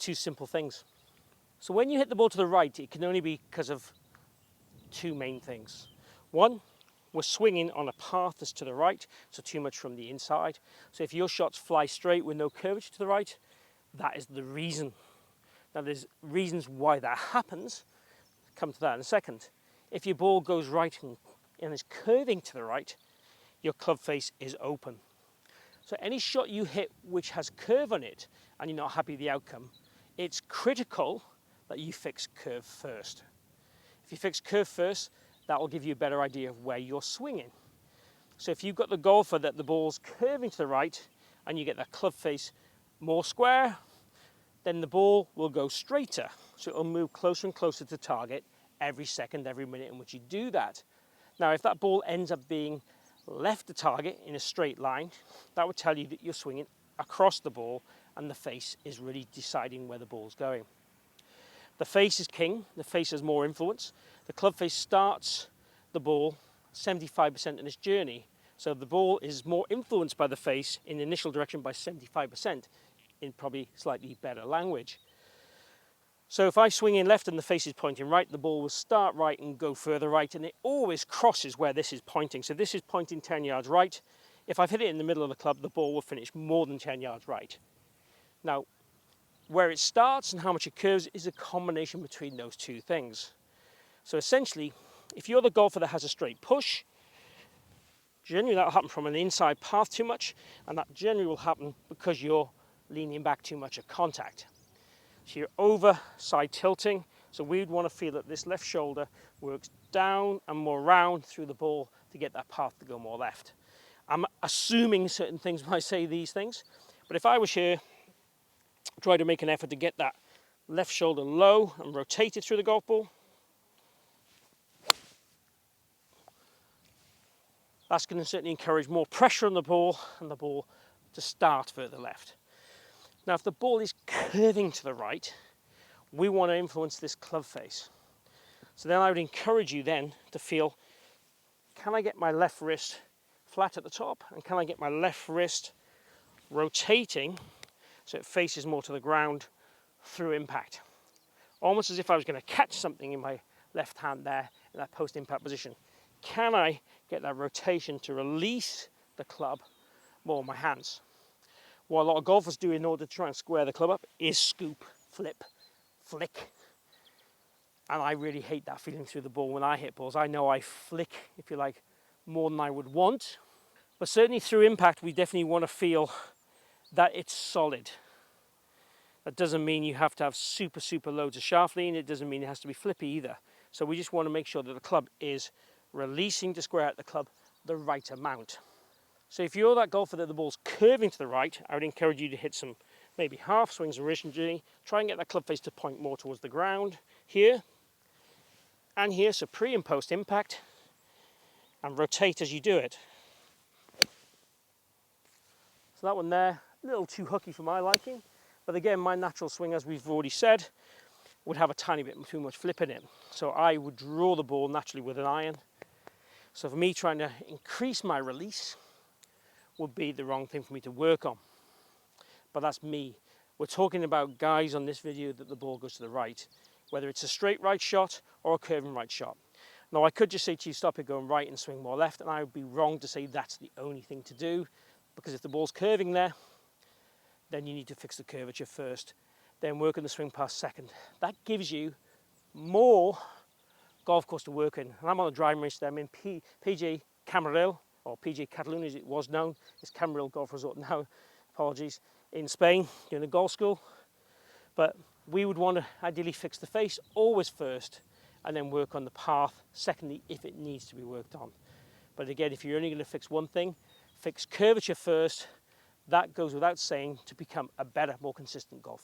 two simple things. So when you hit the ball to the right, it can only be because of two main things. One, we're swinging on a path that's to the right, so too much from the inside. So if your shots fly straight with no curvature to the right, that is the reason. Now there's reasons why that happens. Come to that in a second. If your ball goes right and is curving to the right, your club face is open. So any shot you hit which has curve on it and you're not happy with the outcome, it's critical that you fix curve first. If you fix curve first, that will give you a better idea of where you're swinging. So if you've got the golfer that the ball's curving to the right and you get that club face more square, then the ball will go straighter. So it'll move closer and closer to target every second, every minute in which you do that. Now, if that ball ends up being left to target in a straight line, that would tell you that you're swinging across the ball and the face is really deciding where the ball's going. The face is king, the face has more influence. The club face starts the ball 75% in its journey. So the ball is more influenced by the face in the initial direction by 75% in probably slightly better language. So if I swing in left and the face is pointing right, the ball will start right and go further right, and it always crosses where this is pointing. So this is pointing 10 yards right. If I've hit it in the middle of the club, the ball will finish more than 10 yards right. Now, where it starts and how much it curves is a combination between those two things. So essentially, if you're the golfer that has a straight push, generally that will happen from an inside path too much, and that generally will happen because you're leaning back too much at contact. So you're over side tilting, so we'd want to feel that this left shoulder works down and more round through the ball to get that path to go more left. I'm assuming certain things when I say these things, but if I was here, try to make an effort to get that left shoulder low and rotate it through the golf ball. That's going to certainly encourage more pressure on the ball and the ball to start further left. Now, if the ball is curving to the right, we want to influence this club face. So then I would encourage you then to feel, can I get my left wrist flat at the top? And can I get my left wrist rotating so it faces more to the ground through impact? Almost as if I was going to catch something in my left hand there in that post-impact position. Can I get that rotation to release the club more in my hands? What a lot of golfers do in order to try and square the club up is scoop, flip, flick. And I really hate that feeling through the ball when I hit balls. I know I flick, if you like, more than I would want. But certainly through impact, we definitely want to feel that it's solid. That doesn't mean you have to have super loads of shaft lean. It doesn't mean it has to be flippy either. So we just want to make sure that the club is releasing to square out the club the right amount. So if you're that golfer that the ball's curving to the right, I would encourage you to hit some maybe half swings originally. Try and get that club face to point more towards the ground here and here, so pre and post impact, and rotate as you do it. So that one there, a little too hooky for my liking, but again, my natural swing, as we've already said, would have a tiny bit too much flip in it. So I would draw the ball naturally with an iron. So for me, trying to increase my release would be the wrong thing for me to work on. But that's me. We're talking about guys on this video that the ball goes to the right, whether it's a straight right shot or a curving right shot. Now I could just say to you, stop it going right and swing more left, and I would be wrong to say that's the only thing to do, because if the ball's curving there, then you need to fix the curvature first, then work on the swing pass second. That gives you more golf course to work in. And I'm on a driving range there. I'm in PG Camarillo, or PG Catalunya as it was known. It's Camarillo Golf Resort now, apologies, in Spain, doing a golf school. But we would want to ideally fix the face always first, and then work on the path secondly if it needs to be worked on. But again, if you're only going to fix one thing, fix curvature first. That goes without saying to become a better, more consistent golfer.